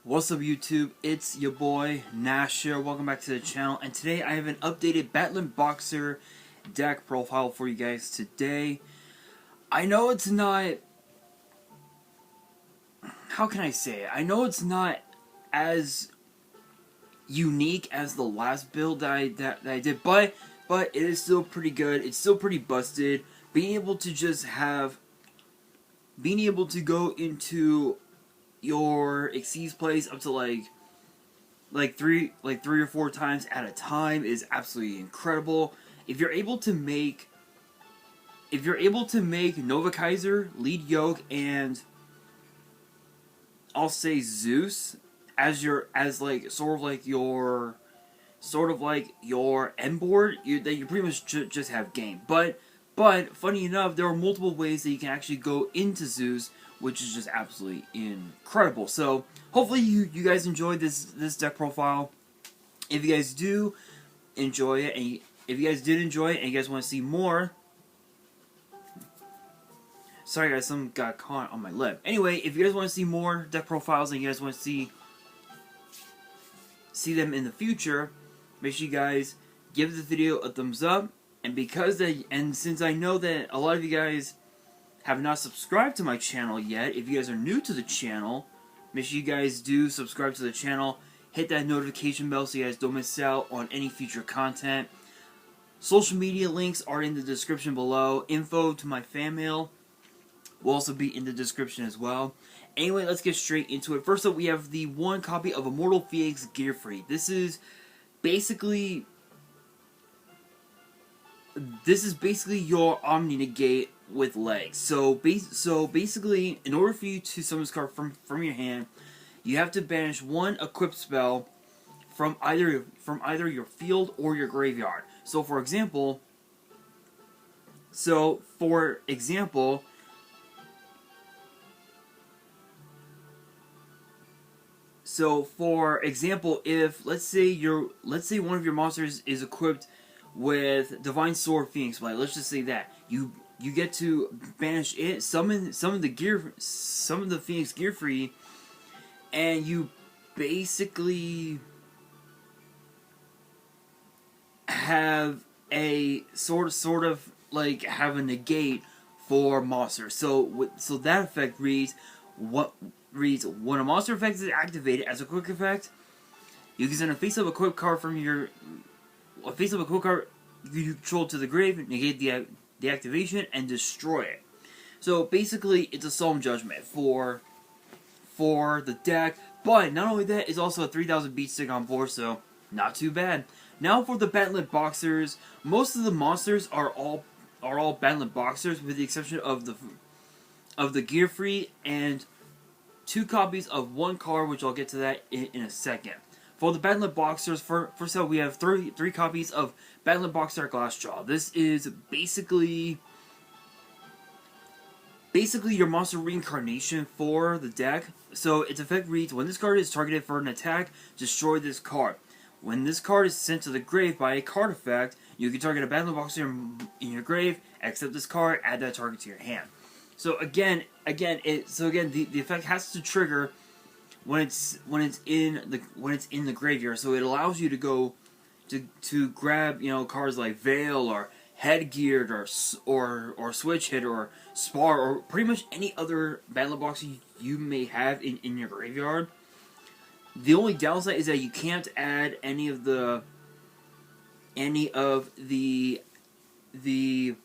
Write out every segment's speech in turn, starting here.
What's up YouTube, it's your boy Nash here, welcome back to the channel, and today I have an updated Battlin Boxer deck profile for you guys today. I know it's not, how can I say it? I know it's not as unique as the last build that I did, but it is still pretty good, it's still pretty busted. Being able to go into your Exceeds plays up to like three or four times at a time is absolutely incredible. If you're able to make Nova Kaiser, Lead Yoke, and I'll say Zeus as your sort of like your end board, that you pretty much just have game. But funny enough, there are multiple ways that you can actually go into Zeus, which is just absolutely incredible. So hopefully you guys enjoyed this deck profile. If you guys do enjoy it, and if you guys did enjoy it and you guys want to see more, sorry guys, something got caught on my lip. Anyway, if you guys want to see more deck profiles and you guys want to see them in the future, make sure you guys give the video a thumbs up. And since I know that a lot of you guys have not subscribed to my channel yet, if you guys are new to the channel, make sure you guys do subscribe to the channel. Hit that notification bell so you guys don't miss out on any future content. Social media links are in the description below. Info to my fan mail will also be in the description as well. Anyway, let's get straight into it. First up, we have the one copy of Immortal Phoenix Gear Free. This is basically your Omni Negate with legs. So basically, in order for you to summon this card from your hand, you have to banish one equipped spell from either your field or your graveyard. So for example, if let's say one of your monsters is equipped with Divine Sword Phoenix Blade, let's just say that you get to banish it, summon the Phoenix Gear Free, and you basically have a sort of like have a negate for monsters. So that effect reads when a monster effect is activated as a quick effect, you can send a face-up equipped card from your card you control to the grave, negate the activation, and destroy it. So basically, it's a Solemn Judgment for the deck. But not only that, it's also a 3000 beat stick on board, so not too bad. Now for the Battlin Boxers, most of the monsters are all Battlin Boxers, with the exception of the Gear Free and 2 copies of one card, which I'll get to that in a second. For the Battlin Boxers, first up, we have three copies of Battlin Boxer Glassjaw. This is basically your monster reincarnation for the deck. So its effect reads, when this card is targeted for an attack, destroy this card. When this card is sent to the grave by a card effect, you can target a Battlin Boxer in your grave, except this card, add that target to your hand. So again, the effect has to trigger when it's in the graveyard, so it allows you to go to grab cards like Veil or Headgeared or Switch Hit or Spar or pretty much any other Battle Box you may have in your graveyard. The only downside is that you can't add any of the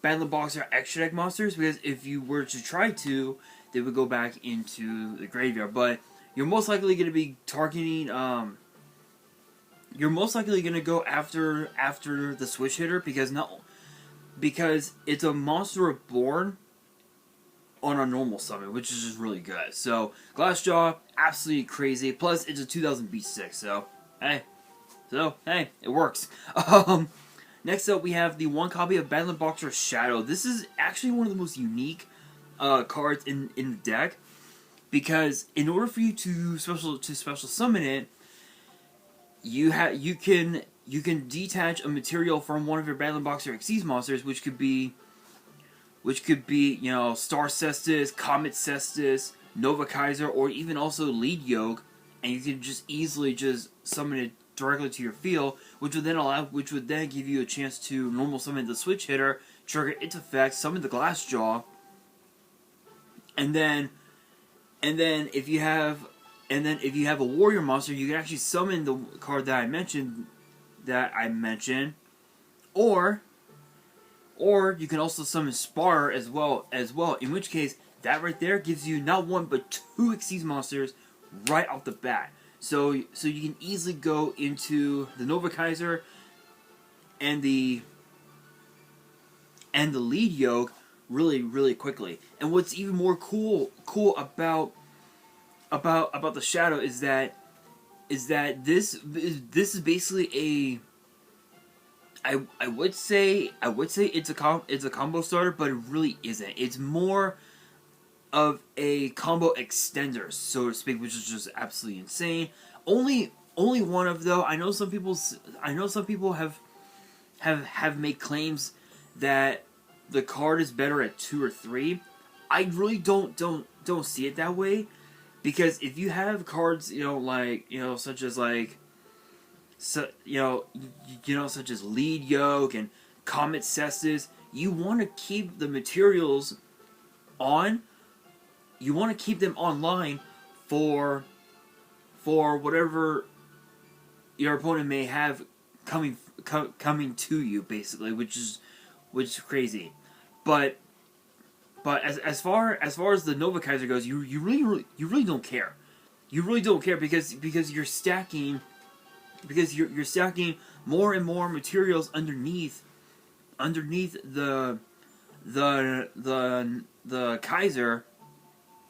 Battle Boxer extra deck monsters, because if you were to try to, they would go back into the graveyard. But you're most likely going to be targeting. You're most likely going to go after the Switch Hitter, because it's a monster reborn on a normal summon, which is just really good. So Glassjaw, absolutely crazy. Plus, it's a 2000 beat stick. So hey, it works. Next up, we have the one copy of Battlin Boxer Shadow. This is actually one of the most unique cards in the deck, because in order for you to special summon it, you can detach a material from one of your Battlin Boxer Exceeds monsters, which could be Star Cestus, Comet Cestus, Nova Kaiser, or even also Lead Yoke, and you can just easily just summon it directly to your field, which would then give you a chance to normal summon the switch hitter, trigger its effect, summon the glass jaw, and then if you have a warrior monster, you can actually summon the card that I mentioned, or you can also summon Spar as well. In which case, that right there gives you not one but two Exceed monsters right off the bat. So you can easily go into the Nova Kaiser and the lead yoke really quickly. And what's even more cool about the Shadow is that this is basically I would say it's a combo starter, but it really isn't. It's more of a combo extender, so to speak, which is just absolutely insane. Only one of, though. I know some people have made claims that the card is better at 2 or 3. I really don't see it that way, because if you have cards, such as such as Lead Yoke and Comet Cestus, you want to keep the materials on. You want to keep them online for whatever your opponent may have coming to you, basically, which is crazy. But as far as the Nova Kaiser goes, you really don't care. You really don't care because you're stacking you're stacking more and more materials underneath the Kaiser.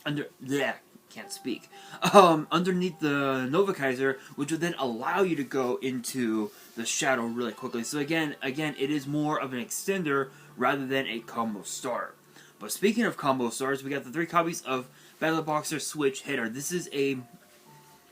Underneath the Nova Kaiser, which would then allow you to go into the Shadow really quickly. So again, it is more of an extender rather than a combo starter. But speaking of combo starters, we got the 3 copies of Battle Boxer Switch Hitter. This is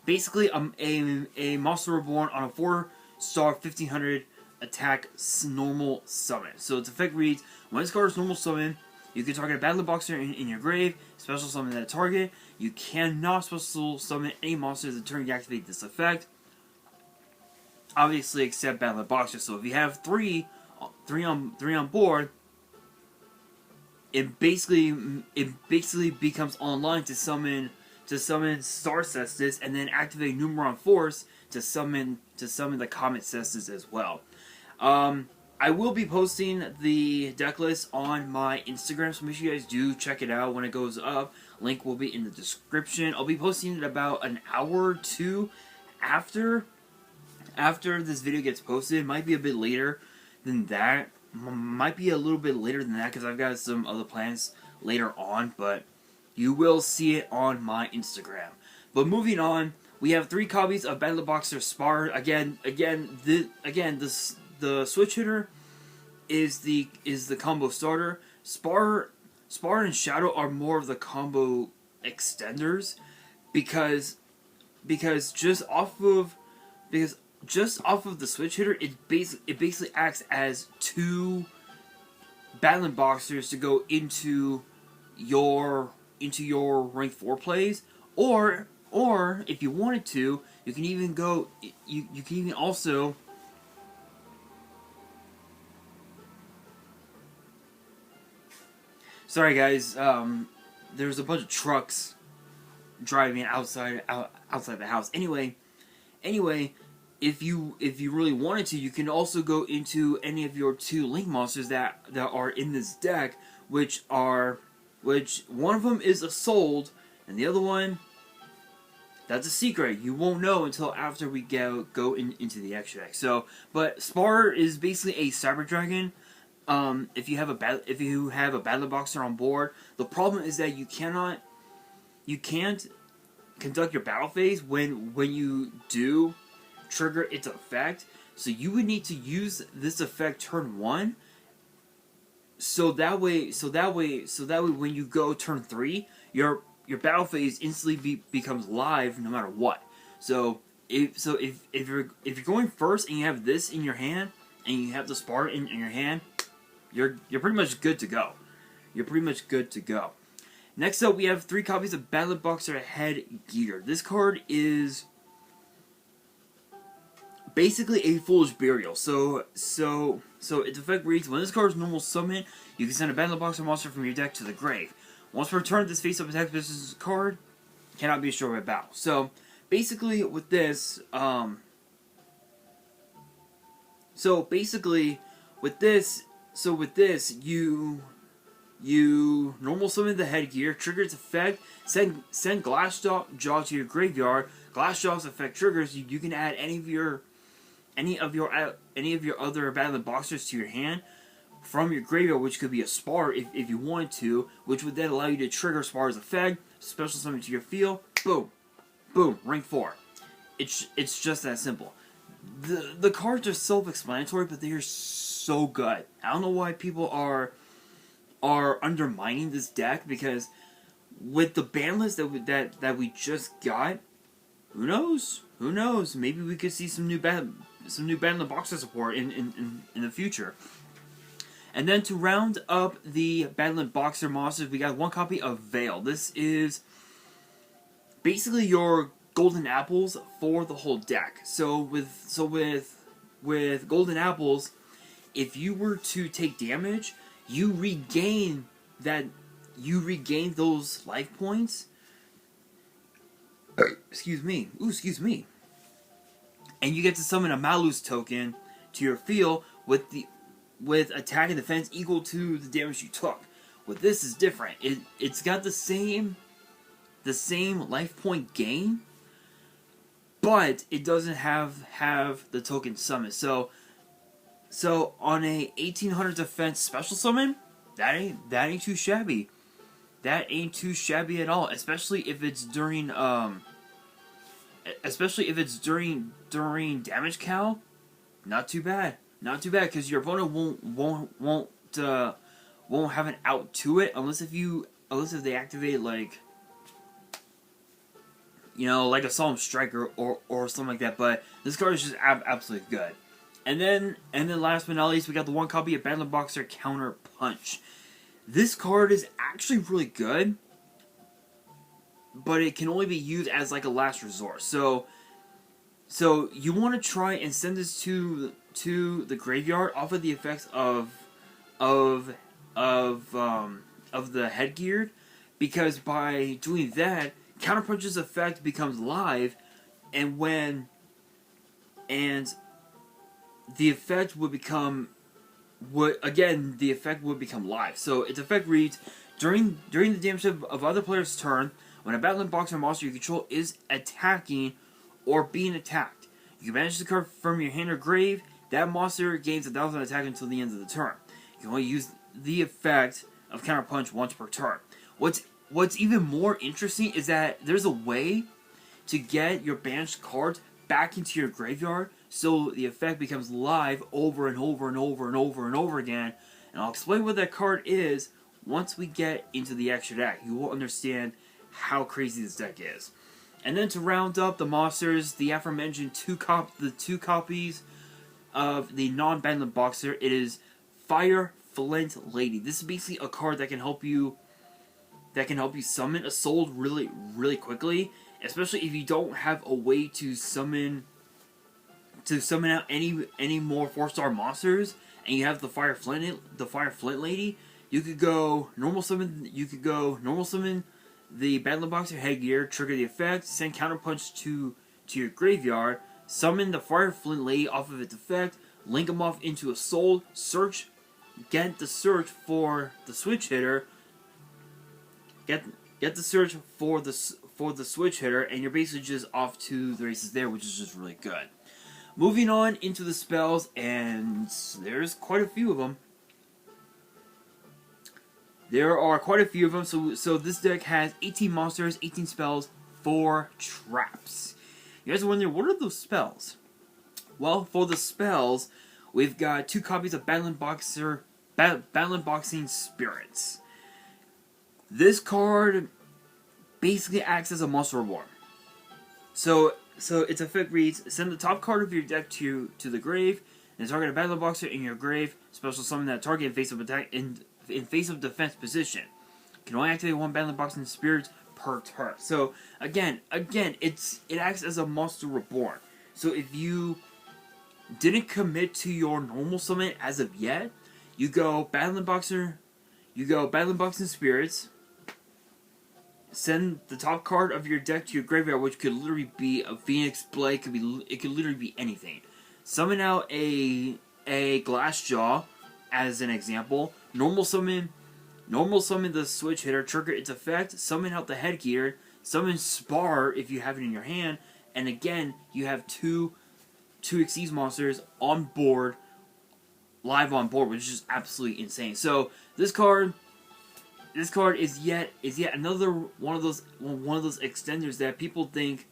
basically a Monster Reborn on a 4-star 1500 attack normal summon. So its effect reads: when this card is normal summon, you can target a Battle Boxer in your grave, special summon that target. You cannot special summon any monsters that turn to activate this effect. Obviously, except Battle Boxer. So if you have three on board, it basically becomes online to summon Star Cestus, and then activate Numeron Force to summon the Comet Cestus as well. I will be posting the deck list on my Instagram, so make sure you guys do check it out when it goes up. Link will be in the description. I'll be posting it about an hour or two after this video gets posted. It might be a bit later than that. Might be a little bit later than that because I've got some other plans later on, but you will see it on my Instagram. But moving on, we have 3 copies of Battle Boxer Spar. Again, the switch hitter is the combo starter. Spar and Shadow are more of the combo extenders because just off of the switch hitter, it basically acts as 2 Battle Boxers to go into your rank 4 plays, or if you wanted to, you can even go. You can even also. Sorry, guys. There's a bunch of trucks driving outside the house. Anyway, if you really wanted to, you can also go into any of your 2 Link monsters that are in this deck, which one of them is a sold, and the other one, that's a secret. You won't know until after we go into the extra deck. So, but Spar is basically a Cyber Dragon. If you have a Battle Boxer on board, the problem is that you can't conduct your battle phase when you do trigger its effect. So you would need to use this effect turn 1. So that way when you go turn 3, your battle phase instantly becomes live no matter what. So if you're going first and you have this in your hand and you have the Spar in your hand, you're pretty much good to go. Next up, we have 3 copies of Battle Boxer Head Gear. This card is basically a foolish burial. So its effect reads: when this card is normal summon, you can send a Battlin Boxer monster from your deck to the grave. Once per turn, this face-up attack this card cannot be destroyed by battle. So basically, with this, you normal summon the headgear, trigger its effect, send Glass Jaw to your graveyard. Glass Jaw's effect triggers. You can add any of your other Battlin Boxers to your hand from your graveyard, which could be a Spar if you wanted to, which would then allow you to trigger Spar's effect, special summon to your field, boom, boom, rank 4. It's just that simple. The cards are self-explanatory, but they are so good. I don't know why people are undermining this deck, because with the ban list that we just got, who knows? Who knows? Maybe we could see some new Battlin Boxer support in the future. And then to round up the Battlin Boxer monsters, we got one copy of Veil. This is basically your golden apples for the whole deck. So with golden apples, if you were to take damage, you regain those life points. Excuse me. Ooh, excuse me. And you get to summon a Malus token to your field with attack and defense equal to the damage you took. With this is different. It's got the same life point gain, but it doesn't have the token summon. So on a 1800 defense special summon, that ain't too shabby. That ain't too shabby at all, especially if it's during damage cal. Not too bad. Not too bad, because your opponent won't have an out to it unless if they activate like a Solemn Strike or something like that. But this card is just absolutely good. And then last but not least, we got the one copy of Battlin Boxer Counter Punch. This card is actually really good, but it can only be used as like a last resort. So you want to try and send this to the graveyard off of the effects of the headgear, because by doing that, Counterpunch's effect becomes live, and the effect would become live. So its effect reads: during the damage of other players' turn, when a Battlin Boxer monster you control is attacking or being attacked, you can banish the card from your hand or grave. That monster gains 1,000 attack until the end of the turn. You can only use the effect of Counter Punch once per turn. What's even more interesting is that there's a way to get your banished cards back into your graveyard, so the effect becomes live over and over and over and over and over again. And I'll explain what that card is once we get into the extra deck. You will understand how crazy this deck is. And then to round up the monsters, the aforementioned two copies of the non-Battlin Boxer, it is Fire Flint Lady. This is basically a card that can help you summon a soul really, really quickly, especially if you don't have a way to summon out any more 4-star monsters, and you have the Fire Flint Lady. You could go normal summon the Battlin Boxer headgear, trigger the effect, send Counterpunch to your graveyard, summon the Fire Flint Lady off of its effect, link them off into a soul, get the search for the switch hitter, get the search for the switch hitter, and you're basically just off to the races there, which is just really good. Moving on into the spells, and there's quite a few of them. There are quite a few of them, so this deck has 18 monsters, 18 spells, 4 traps. You guys are wondering, what are those spells? Well, for the spells, we've got 2 copies of Battlin Boxing Spirits. This card basically acts as a monster reborn. So its effect reads: send the top card of your deck to the grave, and target a Battlin Boxer in your grave. Special summon that target in face of attack in face of defense position. You can only activate 1 Battlin Boxing Spirits per turn. So again, it acts as a monster reborn. So if you didn't commit to your normal summon as of yet, you go Battlin Boxer, you go Battlin Boxing Spirits, send the top card of your deck to your graveyard, which could literally be a Phoenix Blade, it could literally be anything. Summon out a Glass Jaw, as an example. Normal summon the switch hitter, trigger its effect, summon out the Headgear, summon Spar if you have it in your hand, and again, you have two Xyz monsters on board, live on board, which is absolutely insane. So this card is yet another one of those extenders that people think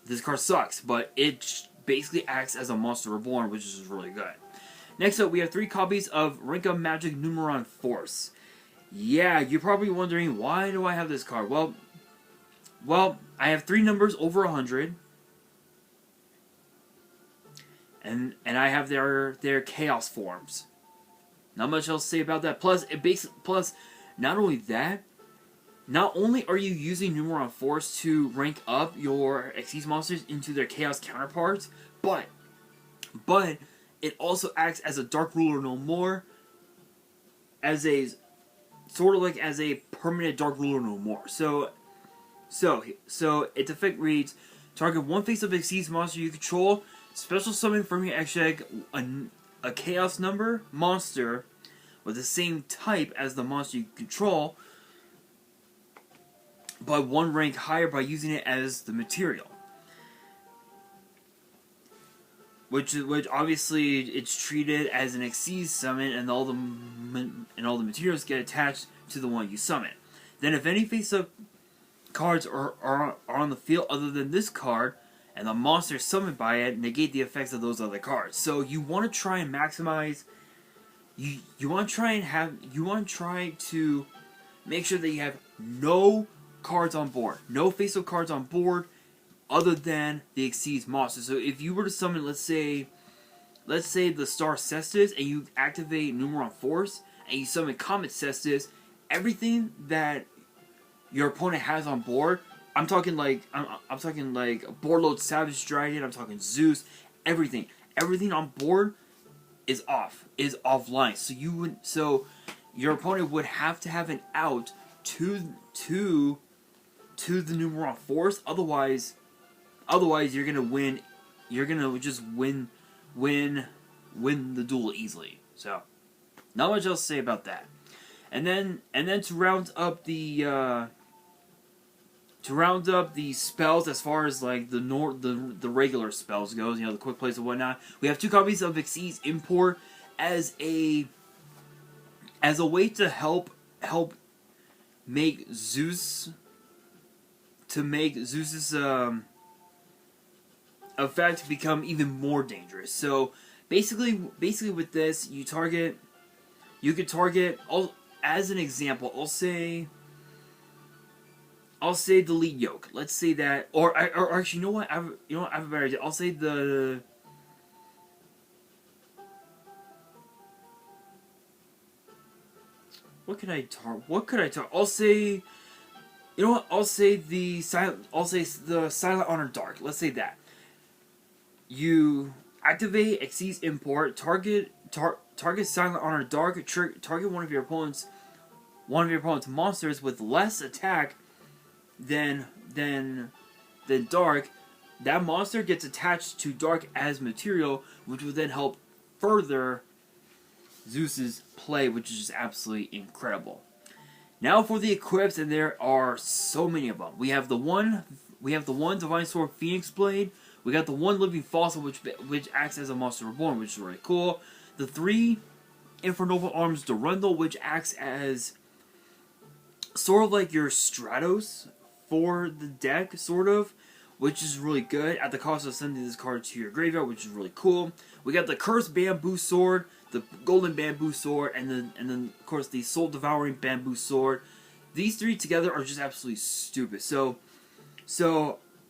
this card sucks, but it basically acts as a Monster Reborn, which is really good. Next up, we have 3 copies of Rinka Magic Numeron Force. Yeah, you're probably wondering, why do I have this card? Well, I have 3 numbers over 100, and I have their Chaos forms. Not much else to say about that. Plus, not only that, not only are you using Numeron Force to rank up your Xyz monsters into their Chaos counterparts, but it also acts as a Dark Ruler no more, as a sort of like as a permanent Dark Ruler no more. So its effect reads: target one face of Xyz monster you control, special summon from your X deck a Chaos number monster with the same type as the monster you control, but 1 rank higher by using it as the material. Which obviously it's treated as an Xyz summon, and all the materials get attached to the one you summon. Then, if any face-up cards are on the field other than this card, and the monster summoned by it, negate the effects of those other cards. So you want to try and maximize. You want to try to make sure that you have no cards on board, no face-up cards on board, other than the Xyz monster. So if you were to summon, let's say the Star Cestus, and you activate Numeron Force, and you summon Comet Cestus, everything that your opponent has on board, I'm talking like Boardload Savage Dragon, I'm talking Zeus, everything on board is offline. So your opponent would have to have an out to the Numeron Force. Otherwise you're gonna win. You're gonna just win the duel easily. So, not much else to say about that. And then to round up the spells, as far as like the regular spells goes, the quick plays and whatnot, we have 2 copies of Xyz Import as a way to help make Zeus's effect become even more dangerous. So basically with this, you could target, as an example, I'll say the lead yoke. Let's say that, or actually, you know what? I have a better idea. I'll say the. What could I target? I'll say. You know what? I'll say the Silent Honor Dark. Let's say that. You activate Xyz Import, target Silent Honor Dark, target one of your opponent's monsters with less attack than Dark. That monster gets attached to Dark as material, which will then help further Zeus's play, which is just absolutely incredible. Now for the equips, and there are so many of them. We have the one Divine Sword Phoenix Blade. We got the 1 Living Fossil, which acts as a Monster Reborn, which is really cool. The 3 Infernova Arms Durandal, which acts as sort of like your Stratos for the deck, sort of, which is really good, at the cost of sending this card to your graveyard, which is really cool. We got the Cursed Bamboo Sword, the Golden Bamboo Sword, and then of course the Soul Devouring Bamboo Sword. These 3 together are just absolutely stupid. So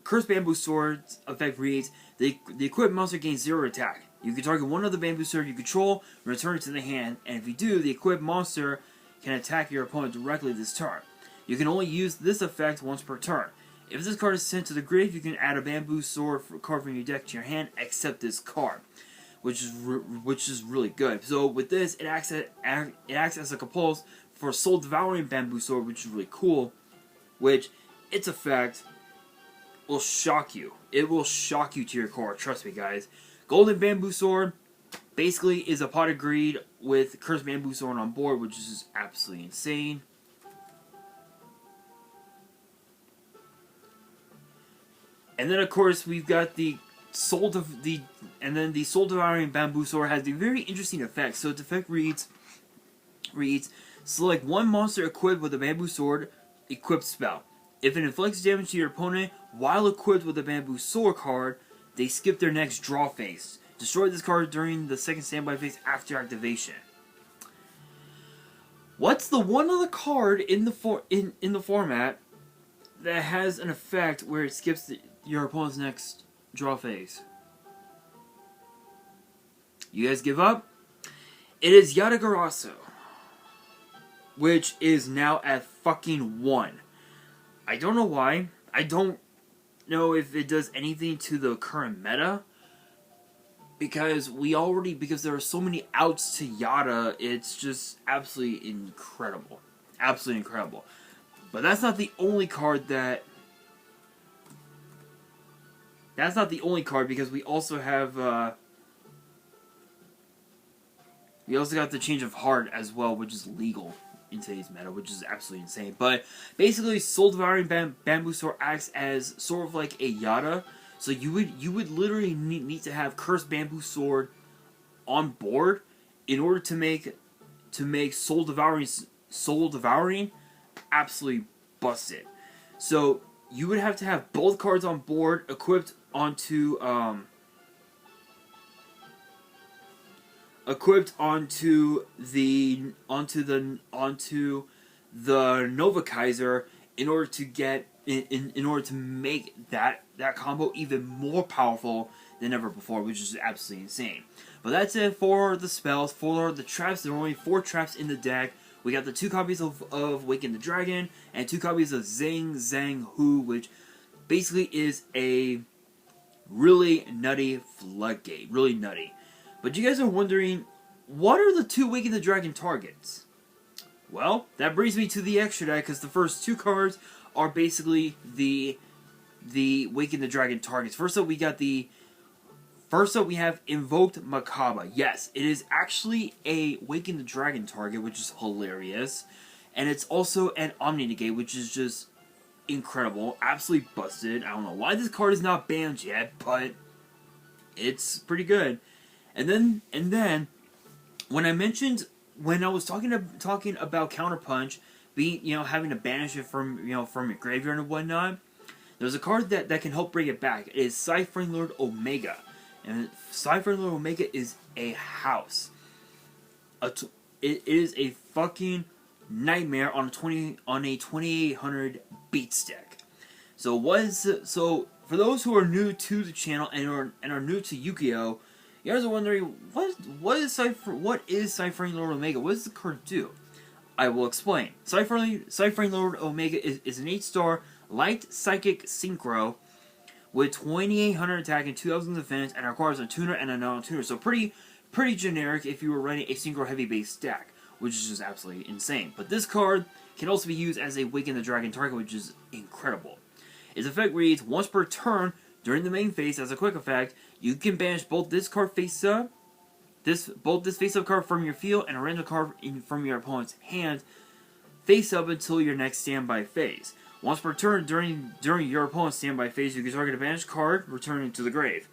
Cursed Bamboo Sword's effect reads: the equipped monster gains 0 attack. You can target one of the Bamboo Sword you control, return it to the hand, and if you do, the equipped monster can attack your opponent directly this turn. You can only use this effect once per turn. If this card is sent to the grave, you can add a bamboo sword card from your deck to your hand, except this card, which is really good. So with this, it acts as a compulse for Soul Devouring Bamboo Sword, which is really cool. Which its effect will shock you. It will shock you to your core. Trust me, guys. Golden Bamboo Sword basically is a Pot of Greed with Cursed Bamboo Sword on board, which is just absolutely insane. And then, of course, we've got the Soul Devouring Bamboo Sword has a very interesting effect. So its effect reads, select one monster equipped with a Bamboo Sword equipped spell. If it inflicts damage to your opponent while equipped with a Bamboo Sword card, they skip their next draw phase. Destroy this card during the second standby phase after activation. What's the one other card in the format that has an effect where it skips your opponent's next draw phase? You guys give up? It is Yatagarasu, which is now at fucking 1. I don't know why. I don't know if it does anything to the current meta. Because there are so many outs to Yata, it's just absolutely incredible. Absolutely incredible. But that's not the only card that... That's not the only card, because we also have... we also got the Change of Heart as well, which is legal in today's meta, which is absolutely insane. But basically, Soul Devouring Bamboo Sword acts as sort of like a Yata. So you would literally need to have Cursed Bamboo Sword on board in order to make Soul Devouring absolutely busted. So you would have to have both cards on board equipped onto the Nova Kaiser in order to get in order to make that combo even more powerful than ever before, which is absolutely insane. But that's it for the spells. For the traps, there are only 4 traps in the deck. We got the 2 copies of Waken the Dragon and 2 copies of Zing Zang Hu, which basically is a really nutty floodgate. Really nutty. But you guys are wondering, what are the 2 Waken the Dragon targets? Well, that brings me to the extra deck, because the first 2 cards are basically the Waken the Dragon targets. First up, we have Invoked Makaba. Yes, it is actually a Waken the Dragon target, which is hilarious. And it's also an Omni Negate, which is just incredible. Absolutely busted. I don't know why this card is not banned yet, but it's pretty good. And then when I was talking about Counterpunch being, having to banish it from your graveyard and whatnot, there's a card that can help bring it back. It is Ciphering Lord Omega. And Ciphering Lord Omega is a house. It is a fucking nightmare on a 2800 beats deck. So for those who are new to the channel and are new to Yu-Gi-Oh, you guys are wondering what is Ciphering Lord Omega? What does the card do? I will explain. Ciphering Lord Omega is an 8-star light psychic synchro with 2800 attack and 2000 defense, and requires a tuner and a non-tuner. So pretty generic if you were running a synchro heavy base deck, which is just absolutely insane. But this card can also be used as a Waken the Dragon target, which is incredible. Its effect reads, once per turn during the main phase, as a quick effect, you can banish both this card face up, this face up card from your field, and a random card from your opponent's hand face up until your next standby phase. Once per turn during your opponent's standby phase, you can target a banished card, returning to the grave.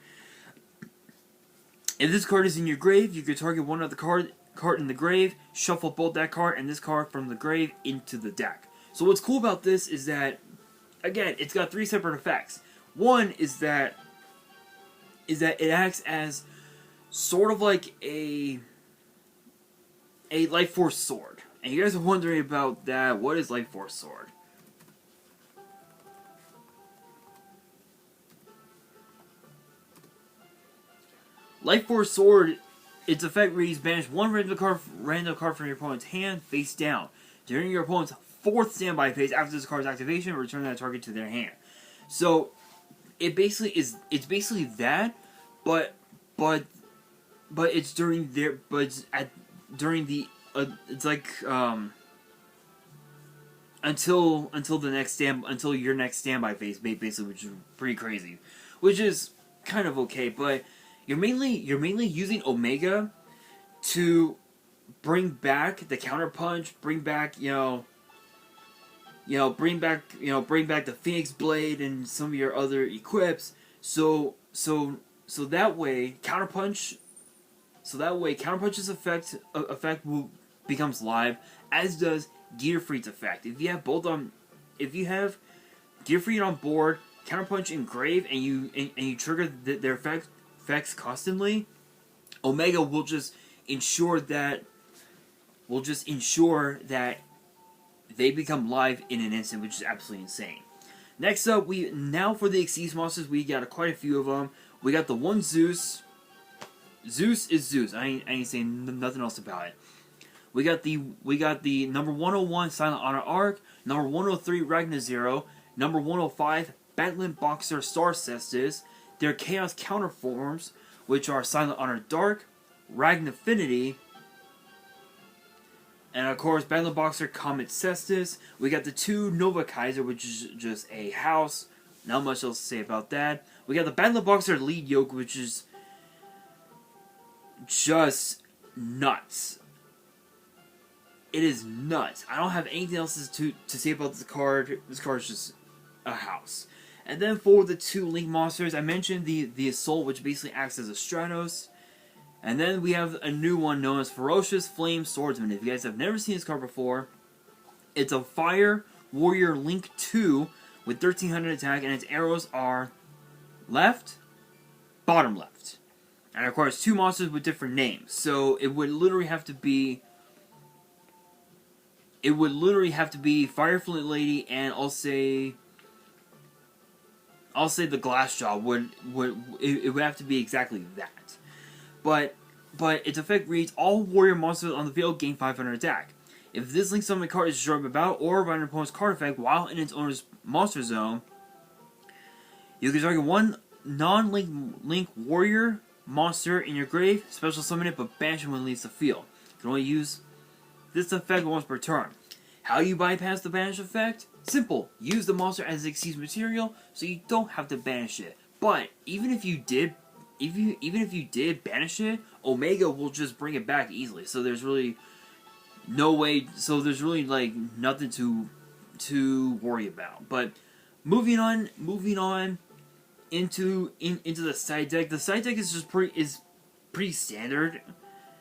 If this card is in your grave, you can target one of the card in the grave, shuffle both that card and this card from the grave into the deck. So what's cool about this is that, again, it's got 3 separate effects. One is that it acts as sort of like a Life Force Sword. And you guys are wondering about that. What is Life Force Sword? Life Force Sword, its effect reads, banish one random card from your opponent's hand face down. During your opponent's 4th standby phase after this card's activation, return that target to their hand. So it basically is. It's basically that, but it's during their. But it's during the. It's like until your next standby phase, basically, which is pretty crazy, which is kind of okay. But you're mainly using Omega to bring back the counterpunch, bring back bring back the Phoenix Blade and some of your other equips. So that way counterpunch's effect becomes live, as does Gearfried's effect. If you have Gearfried on board, counterpunch engrave, and you trigger their effects constantly, Omega will just ensure that they become live in an instant, which is absolutely insane. Next up, now for the Xyz monsters, we got quite a few of them. We got the one Zeus. Zeus is Zeus. I ain't saying nothing else about it. We got the number 101 Silent Honor Arc, number 103 Ragna Zero, number 105 Battlin Boxer Star Cestus, their Chaos counterforms, which are Silent Honor Dark, Ragnafinity, and of course Battlin Boxer Comet Cestus. We got the 2 Nova Kaiser, which is just a house. Not much else to say about that. We got the Battlin Boxer Lead Yoke, which is just nuts. It is nuts. I don't have anything else to say about this card. This card is just a house. And then for the 2 Link monsters, I mentioned the Assault, which basically acts as a Stratos. And then we have a new one known as Ferocious Flame Swordsman. If you guys have never seen this card before, it's a Fire Warrior Link 2 with 1300 attack, and its arrows are left, bottom left. And of course, 2 monsters with different names. So it would literally have to be Fire Flint Lady, and I'll say the Glassjaw it would have to be exactly that. But its effect reads: all warrior monsters on the field gain 500 attack. If this Link summon card is destroyed by battle or by an opponent's card effect while in its owner's monster zone, you can target one non-Link warrior monster in your grave, special summon it, but banish it when it leaves the field. You can only use this effect once per turn. How you bypass the banish effect? Simple. Use the monster as Xyz material, so you don't have to banish it. But even if you did banish it, Omega will just bring it back easily. So there's really no way. So there's really like nothing to worry about. But moving on into the side deck. The side deck is just pretty standard.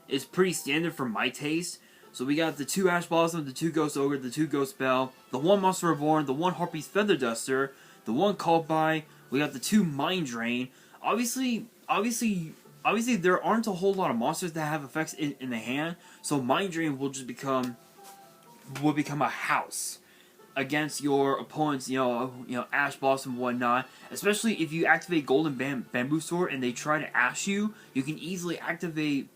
It's pretty standard for my taste. So we got the 2 Ash Blossom, the 2 Ghost Ogre, the 2 Ghost Bell, the 1 Monster Reborn, the 1 Harpy's Feather Duster, the 1 Called By. We got the 2 Mind Drain. Obviously, there aren't a whole lot of monsters that have effects in the hand, so Mind Drain will just become a house against your opponent's, Ash Blossom and whatnot. Especially if you activate Golden Bamboo Sword and they try to ash you, you can easily activate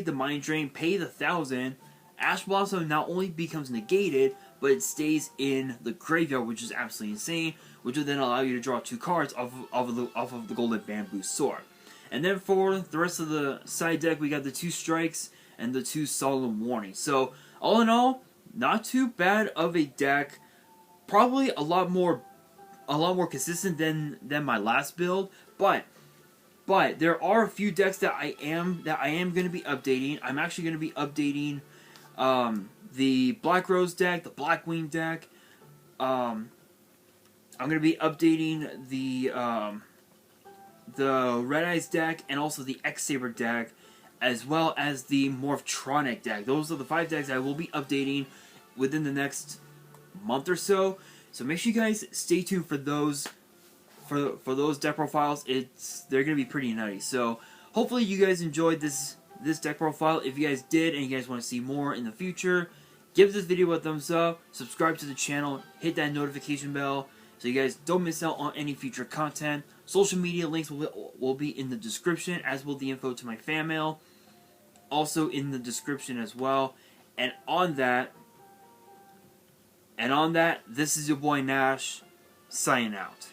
the Mind Drain, pay the 1,000. Ash Blossom not only becomes negated, but it stays in the graveyard, which is absolutely insane, which will then allow you to draw 2 cards off of the Golden Bamboo Sword. And then for the rest of the side deck, we got the 2 Strikes and the 2 Solemn Warnings. So, all in all, not too bad of a deck. Probably a lot more consistent than my last build, but there are a few decks that I am going to be updating. I'm actually going to be updating the Black Rose deck, the Blackwing deck. I'm going to be updating the Red Eyes deck and also the X-Saber deck, as well as the Morphtronic deck. Those are the 5 decks I will be updating within the next month or so. So make sure you guys stay tuned for those. For those deck profiles, they're gonna be pretty nutty. So hopefully you guys enjoyed this deck profile. If you guys did and you guys want to see more in the future, give this video a thumbs up, subscribe to the channel, hit that notification bell so you guys don't miss out on any future content. Social media links will be in the description, as will the info to my fan mail, also in the description as well. And on that, this is your boy Nash, signing out.